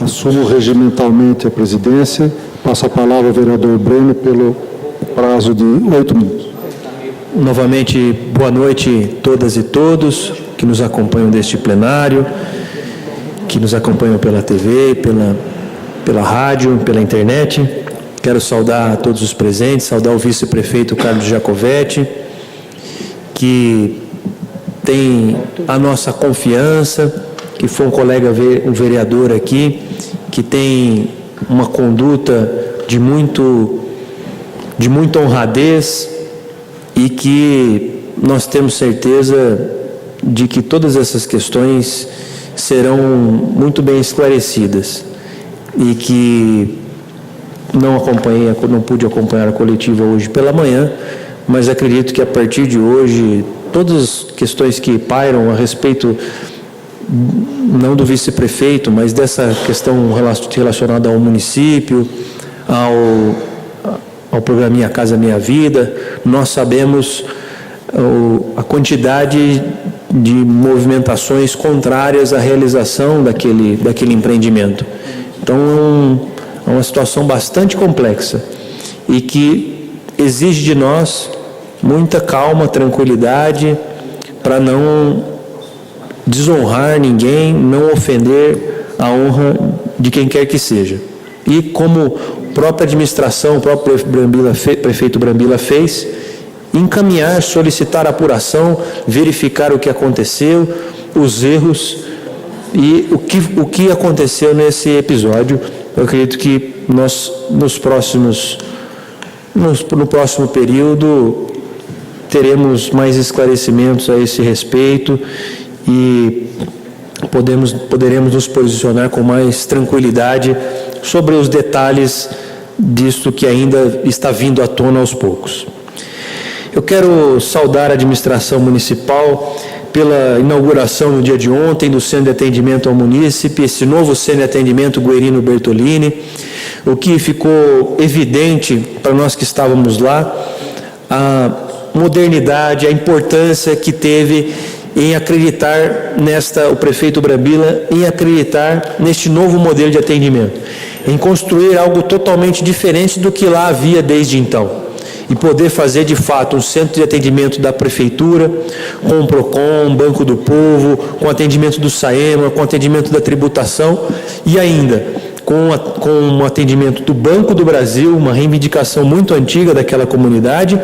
Assumo regimentalmente a presidência. Passo a palavra ao vereador Breno pelo prazo de 8 minutos. Novamente, boa noite a todas e todos que nos acompanham deste plenário, que nos acompanham pela TV, pela rádio, pela internet. Quero saudar a todos os presentes, saudar o vice-prefeito Carlos Jacovetti, que tem a nossa confiança, que foi um colega, um vereador aqui, que tem uma conduta de muita honradez e que nós temos certeza de que todas essas questões serão muito bem esclarecidas e que não pude acompanhar a coletiva hoje pela manhã, mas acredito que a partir de hoje todas as questões que pairam a respeito não do vice-prefeito, mas dessa questão relacionada ao município, ao programa Minha Casa Minha Vida, nós sabemos a quantidade de movimentações contrárias à realização daquele empreendimento. Então, é uma situação bastante complexa e que exige de nós muita calma, tranquilidade, para não desonrar ninguém, não ofender a honra de quem quer que seja. E como a própria administração, o próprio prefeito Brambila fez, encaminhar, solicitar apuração, verificar o que aconteceu, os erros e o que aconteceu nesse episódio. Eu acredito que nós, no próximo período, teremos mais esclarecimentos a esse respeito e poderemos nos posicionar com mais tranquilidade sobre os detalhes disto que ainda está vindo à tona aos poucos. Eu quero saudar a administração municipal pela inauguração no dia de ontem do Centro de Atendimento ao Munícipe, esse novo Centro de Atendimento Guerino Bertolini. O que ficou evidente para nós que estávamos lá, a modernidade, a importância que teve em acreditar o prefeito Brambila, em acreditar neste novo modelo de atendimento, em construir algo totalmente diferente do que lá havia desde então. E poder fazer, de fato, um centro de atendimento da Prefeitura, com o PROCON, Banco do Povo, com atendimento do SAEMA, com atendimento da tributação e ainda com o atendimento do Banco do Brasil, uma reivindicação muito antiga daquela comunidade,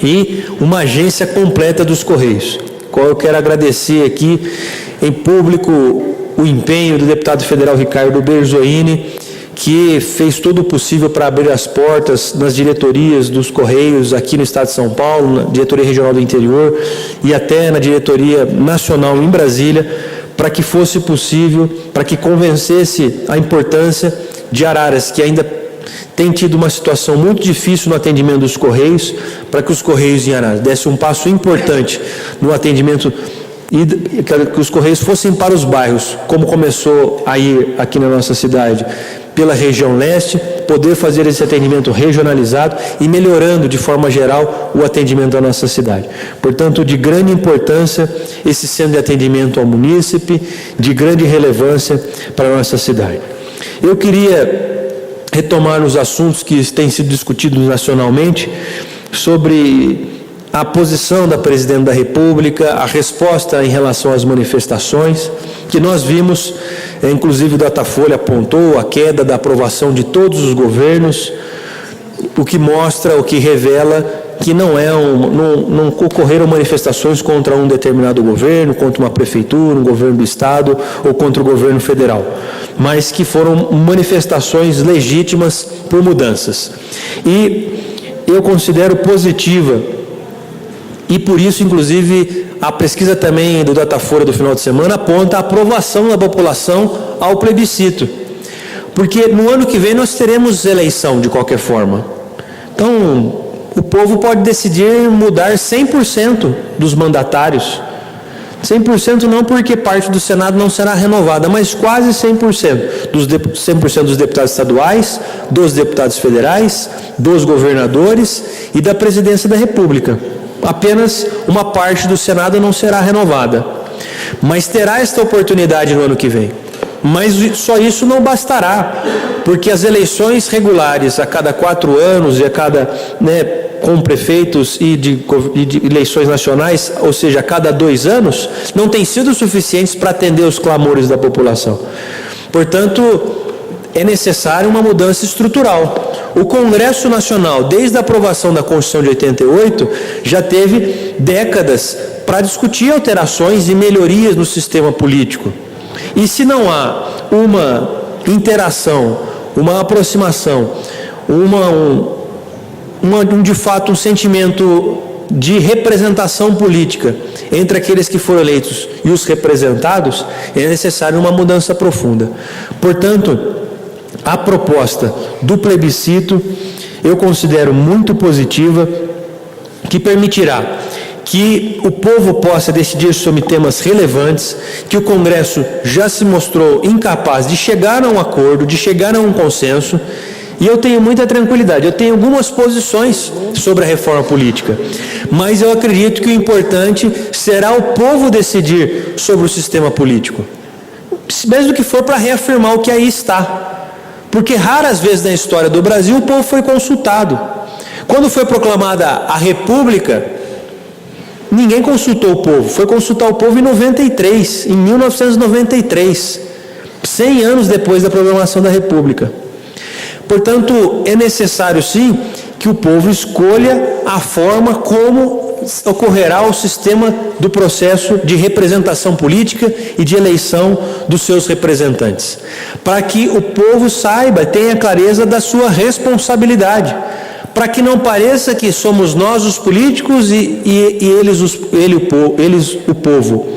e uma agência completa dos Correios. Qual eu quero agradecer aqui, em público, o empenho do deputado federal Ricardo Berzoini, que fez todo o possível para abrir as portas nas diretorias dos Correios aqui no estado de São Paulo, na diretoria regional do interior e até na diretoria nacional em Brasília, para que fosse possível, para que convencesse a importância de Araras, que ainda tem tido uma situação muito difícil no atendimento dos Correios, para que os Correios em Araras dessem um passo importante no atendimento e que os Correios fossem para os bairros, como começou a ir aqui na nossa cidade, pela região leste, poder fazer esse atendimento regionalizado e melhorando de forma geral o atendimento da nossa cidade. Portanto, de grande importância esse centro de atendimento ao munícipe, de grande relevância para a nossa cidade. Eu queria retomar os assuntos que têm sido discutidos nacionalmente sobre a posição da Presidente da República, a resposta em relação às manifestações, que nós vimos, inclusive o Datafolha apontou a queda da aprovação de todos os governos, o que mostra, o que revela que não ocorreram manifestações contra um determinado governo, contra uma prefeitura, um governo do estado ou contra o governo federal, mas que foram manifestações legítimas por mudanças. E eu considero positiva, e por isso, inclusive, a pesquisa também do Datafolha do final de semana aponta a aprovação da população ao plebiscito. Porque no ano que vem nós teremos eleição de qualquer forma. Então, o povo pode decidir mudar 100% dos mandatários. 100% não porque parte do Senado não será renovada, mas quase 100%. 100% dos deputados estaduais, dos deputados federais, dos governadores e da presidência da República. Apenas uma parte do Senado não será renovada, mas terá esta oportunidade no ano que vem. Mas só isso não bastará, porque as eleições regulares a cada 4 anos e a cada, com prefeitos e de eleições nacionais, ou seja, a cada 2 anos, não têm sido suficientes para atender os clamores da população. Portanto, é necessária uma mudança estrutural. O Congresso Nacional, desde a aprovação da Constituição de 88, já teve décadas para discutir alterações e melhorias no sistema político. E se não há uma interação, uma aproximação, de fato um sentimento de representação política entre aqueles que foram eleitos e os representados, é necessário uma mudança profunda. Portanto, a proposta do plebiscito eu considero muito positiva, que permitirá que o povo possa decidir sobre temas relevantes, que o Congresso já se mostrou incapaz de chegar a um acordo, de chegar a um consenso, e eu tenho muita tranquilidade. Eu tenho algumas posições sobre a reforma política, mas eu acredito que o importante será o povo decidir sobre o sistema político, mesmo que for para reafirmar o que aí está, porque raras vezes na história do Brasil o povo foi consultado. Quando foi proclamada a República, ninguém consultou o povo, foi consultar o povo em 1993, 100 anos depois da proclamação da República. Portanto, é necessário sim que o povo escolha a forma como ocorrerá o sistema do processo de representação política e de eleição dos seus representantes, para que o povo saiba, tenha clareza da sua responsabilidade, para que não pareça que somos nós os políticos e eles o povo.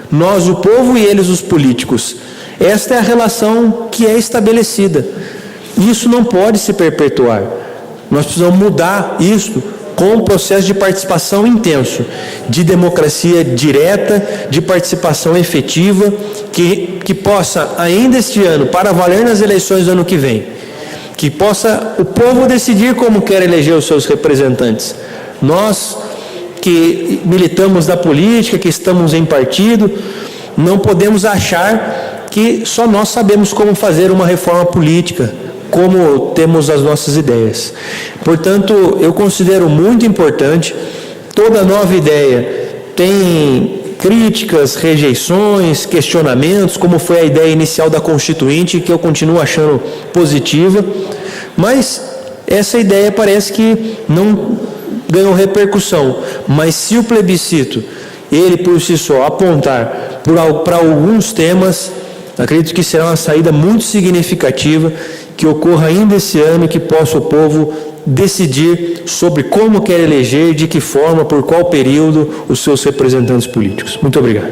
Nós o povo e eles os políticos. Esta é a relação que é estabelecida. Isso não pode se perpetuar. Nós precisamos mudar isso com um processo de participação intenso, de democracia direta, de participação efetiva, que possa, ainda este ano, para valer nas eleições do ano que vem, que possa o povo decidir como quer eleger os seus representantes. Nós que militamos da política, que estamos em partido, não podemos achar que só nós sabemos como fazer uma reforma política, como temos as nossas ideias. Portanto, eu considero muito importante. Toda nova ideia tem críticas, rejeições, questionamentos, como foi a ideia inicial da Constituinte, que eu continuo achando positiva, mas essa ideia parece que não ganhou repercussão. Mas se o plebiscito, ele por si só, apontar para alguns temas, acredito que será uma saída muito significativa, que ocorra ainda esse ano e que possa o povo decidir sobre como quer eleger, de que forma, por qual período, os seus representantes políticos. Muito obrigado.